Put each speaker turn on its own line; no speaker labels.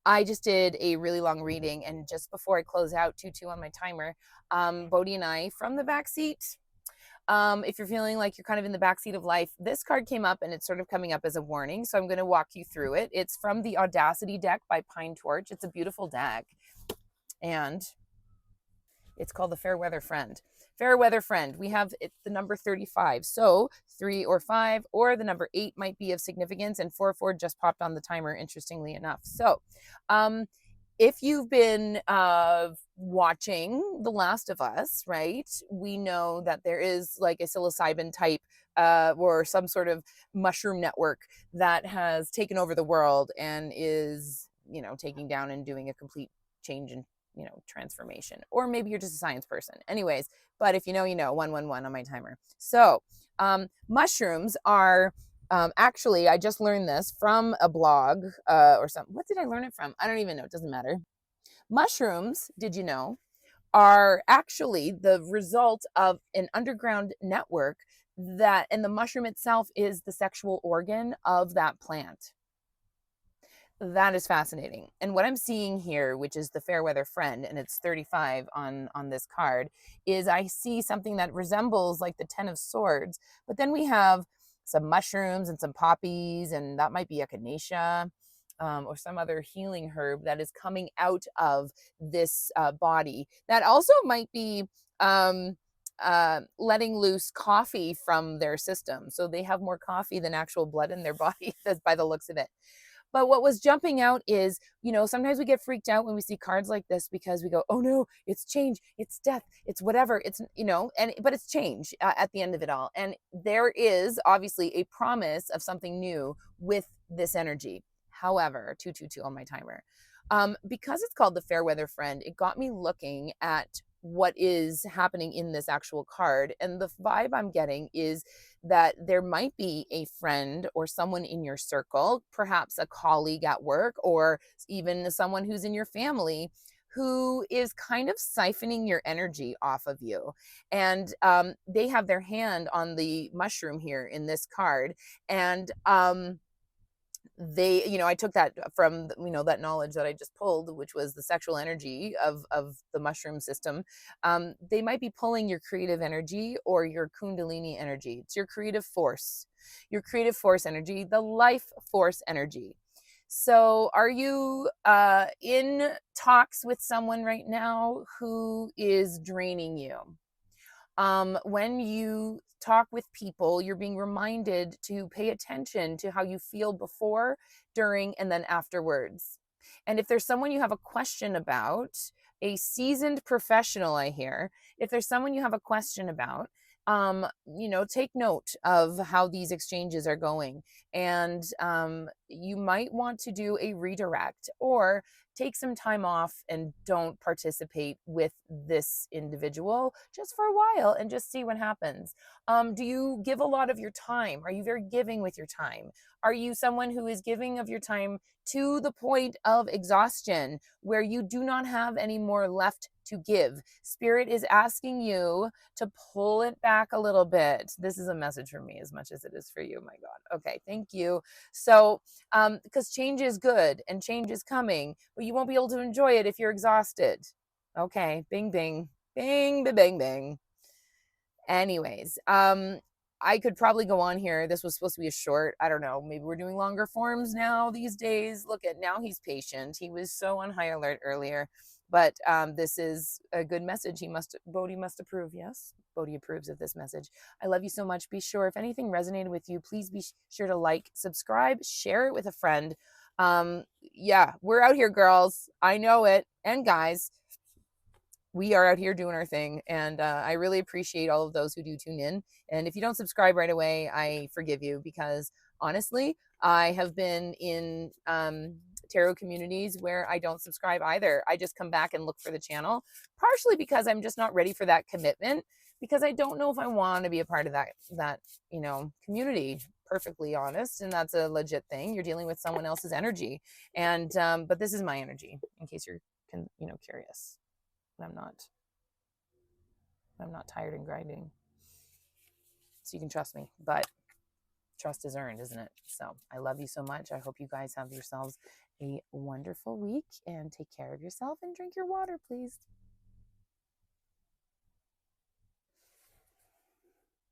I just did a really long reading, and just before I close out, 2-2 on my timer, Bodhi and I from the backseat. If you're feeling like you're kind of in the backseat of life, this card came up and it's sort of coming up as a warning. So I'm going to walk you through it. It's from the Audacity deck by Pine Torch. It's a beautiful deck. And it's called the Fairweather Friend. Fairweather Friend, we have the number 35. So 3 or 5, or the number 8 might be of significance, and 4 just popped on the timer, interestingly enough. So if you've been watching The Last of Us, right, we know that there is like a psilocybin type or some sort of mushroom network that has taken over the world and is, taking down and doing a complete change in transformation. Or maybe you're just a science person. Anyways, but if you know, 111 on my timer. So mushrooms are actually, I just learned this from a blog or something. What did I learn it from? I don't even know. It doesn't matter. Mushrooms, did you know, are actually the result of an underground network and the mushroom itself is the sexual organ of that plant. That is fascinating. And what I'm seeing here, which is the Fairweather Friend, and it's 35 on this card, is I see something that resembles like the 10 of Swords, but then we have some mushrooms and some poppies, and that might be echinacea or some other healing herb that is coming out of this body. That also might be letting loose coffee from their system. So they have more coffee than actual blood in their body, that's by the looks of it. But what was jumping out is, sometimes we get freaked out when we see cards like this because we go, oh no, it's change, it's death, it's whatever, it's, but it's change at the end of it all. And there is obviously a promise of something new with this energy. However, 222 on my timer. Because it's called the Fairweather Friend, it got me looking at what is happening in this actual card. And the vibe I'm getting is that there might be a friend or someone in your circle, perhaps a colleague at work, or even someone who's in your family who is kind of siphoning your energy off of you. And they have their hand on the mushroom here in this card. And I took that from that knowledge that I just pulled, which was the sexual energy of the mushroom system. They might be pulling your creative energy or your kundalini energy. It's your creative force energy, the life force energy. So are you in talks with someone right now who is draining you? When you talk with people, you're being reminded to pay attention to how you feel before, during, and then afterwards. And if there's someone you have a question about, a seasoned professional, I hear, if there's someone you have a question about, take note of how these exchanges are going. And you might want to do a redirect or take some time off and don't participate with this individual just for a while and just see what happens. Do you give a lot of your time? Are you very giving with your time? Are you someone who is giving of your time to the point of exhaustion where you do not have any more left to give? Spirit is asking you to pull it back a little bit. This is a message for me as much as it is for you. My God. Okay. Thank you. So, because change is good and change is coming, but you won't be able to enjoy it if you're exhausted. Okay. Bing, bing, bing, bing, bing, bing. Anyways, I could probably go on here. This was supposed to be a short, I don't know, maybe we're doing longer forms now these days. Look at, now he's patient. He was so on high alert earlier, but this is a good message. Bodhi must approve. Yes, Bodhi approves of this message. I love you so much. Be sure, if anything resonated with you, please be sure to like, subscribe, share it with a friend. Yeah, we're out here, girls. I know it. And guys, we are out here doing our thing, and I really appreciate all of those who do tune in. And if you don't subscribe right away, I forgive you, because honestly, I have been in tarot communities where I don't subscribe either. I just come back and look for the channel, partially because I'm just not ready for that commitment, because I don't know if I want to be a part of that community, perfectly honest. And that's a legit thing. You're dealing with someone else's energy, and but this is my energy, in case you're curious. I'm not tired and grinding. So you can trust me, but trust is earned, isn't it? So I love you so much. I hope you guys have yourselves a wonderful week and take care of yourself and drink your water, please.